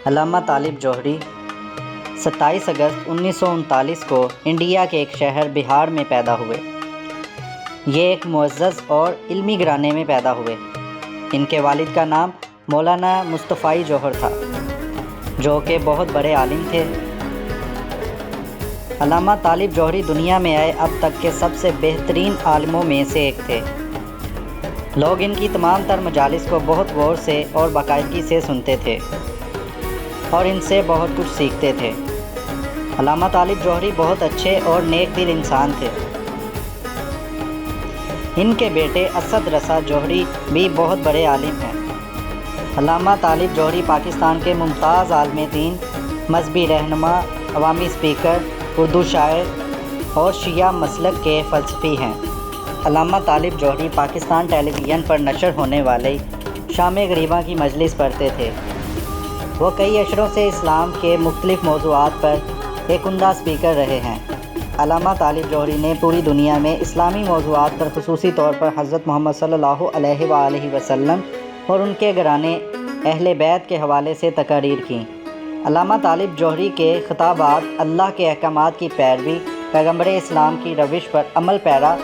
علامہ طالب جوہری 27 اگست 1939 کو انڈیا کے ایک شہر بہار میں پیدا ہوئے۔ یہ ایک معزز اور علمی گھرانے میں پیدا ہوئے۔ ان کے والد کا نام مولانا مصطفی جوہر تھا، جو کہ بہت بڑے عالم تھے۔ علامہ طالب جوہری دنیا میں آئے اب تک کے سب سے بہترین عالموں میں سے ایک تھے۔ لوگ ان کی تمام تر مجالس کو بہت غور سے اور باقاعدگی سے سنتے تھے اور ان سے بہت کچھ سیکھتے تھے۔ علامہ طالب جوہری بہت اچھے اور نیک دل انسان تھے۔ ان کے بیٹے اسد رضا جوہری بھی بہت بڑے عالم ہیں۔ علامہ طالب جوہری پاکستان کے ممتاز عالم دین، مذہبی رہنما، عوامی اسپیکر، اردو شاعر اور شیعہ مسلک کے فلسفی ہیں۔ علامہ طالب جوہری پاکستان ٹیلی ویژن پر نشر ہونے والے شام غریباں کی مجلس پڑھتے تھے۔ وہ کئی عشروں سے اسلام کے مختلف موضوعات پر ایک عمدہ اسپیکر رہے ہیں۔ علامہ طالب جوہری نے پوری دنیا میں اسلامی موضوعات پر خصوصی طور پر حضرت محمد صلی اللہ علیہ وآلہ وسلم اور ان کے گھرانے اہل بیت کے حوالے سے تقاریر کیں۔ علامہ طالب جوہری کے خطابات اللہ کے احکامات کی پیروی، پیغمبر اسلام کی روش پر عمل پیرا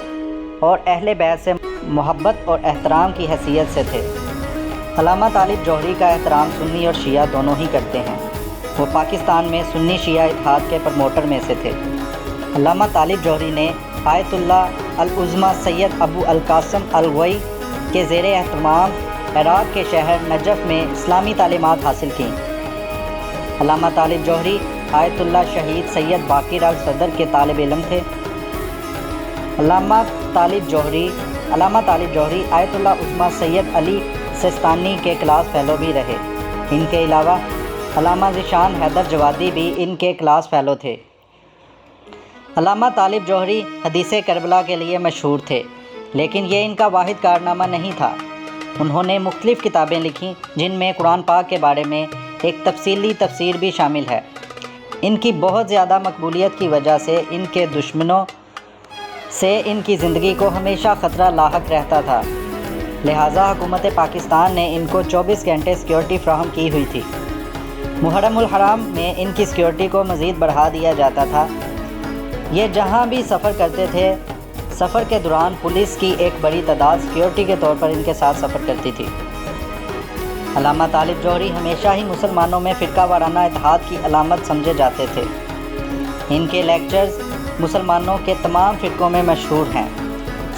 اور اہل بیت سے محبت اور احترام کی حیثیت سے تھے۔ علامہ طالب جوہری کا احترام سنی اور شیعہ دونوں ہی کرتے ہیں۔ وہ پاکستان میں سنی شیعہ اتحاد کے پروموٹر میں سے تھے۔ علامہ طالب جوہری نے آیت اللہ العظمیٰ سید ابو القاسم الغوئی کے زیر اہتمام عراق کے شہر نجف میں اسلامی تعلیمات حاصل کیں۔ علامہ طالب جوہری آیت اللہ شہید سید باقر الصدر کے طالب علم تھے۔ علامہ طالب جوہری آیت اللہ عظمیٰ سید علی سستانی کے کلاس فیلو بھی رہے۔ ان کے علاوہ علامہ ذیشان حیدر جوادی بھی ان کے کلاس فیلو تھے۔ علامہ طالب جوہری حدیث کربلا کے لیے مشہور تھے، لیکن یہ ان کا واحد کارنامہ نہیں تھا۔ انہوں نے مختلف کتابیں لکھیں جن میں قرآن پاک کے بارے میں ایک تفصیلی تفسیر بھی شامل ہے۔ ان کی بہت زیادہ مقبولیت کی وجہ سے ان کے دشمنوں سے ان کی زندگی کو ہمیشہ خطرہ لاحق رہتا تھا، لہٰذا حکومت پاکستان نے ان کو 24 گھنٹے سیکیورٹی فراہم کی ہوئی تھی۔ محرم الحرام میں ان کی سیکیورٹی کو مزید بڑھا دیا جاتا تھا۔ یہ جہاں بھی سفر کرتے تھے، سفر کے دوران پولیس کی ایک بڑی تعداد سیکیورٹی کے طور پر ان کے ساتھ سفر کرتی تھی۔ علامہ طالب جوہری ہمیشہ ہی مسلمانوں میں فرقہ وارانہ اتحاد کی علامت سمجھے جاتے تھے۔ ان کے لیکچرز مسلمانوں کے تمام فرقوں میں مشہور ہیں۔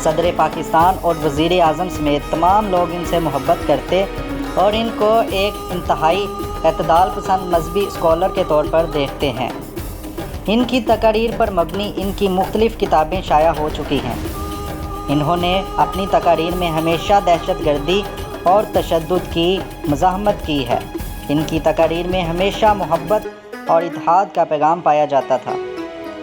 صدر پاکستان اور وزیر اعظم سمیت تمام لوگ ان سے محبت کرتے اور ان کو ایک انتہائی اعتدال پسند مذہبی اسکالر کے طور پر دیکھتے ہیں۔ ان کی تقاریر پر مبنی ان کی مختلف کتابیں شائع ہو چکی ہیں۔ انہوں نے اپنی تقاریر میں ہمیشہ دہشت گردی اور تشدد کی مزاحمت کی ہے۔ ان کی تقاریر میں ہمیشہ محبت اور اتحاد کا پیغام پایا جاتا تھا۔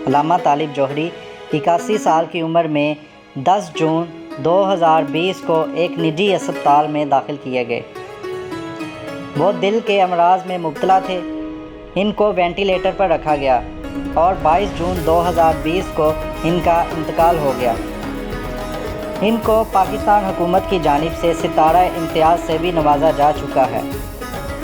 علامہ طالب جوہری 81 سال کی عمر میں 10 جون 2020 کو ایک نجی اسپتال میں داخل کیے گئے۔ وہ دل کے امراض میں مبتلا تھے۔ ان کو وینٹیلیٹر پر رکھا گیا اور 22 جون 2020 کو ان کا انتقال ہو گیا۔ ان کو پاکستان حکومت کی جانب سے ستارہ امتیاز سے بھی نوازا جا چکا ہے۔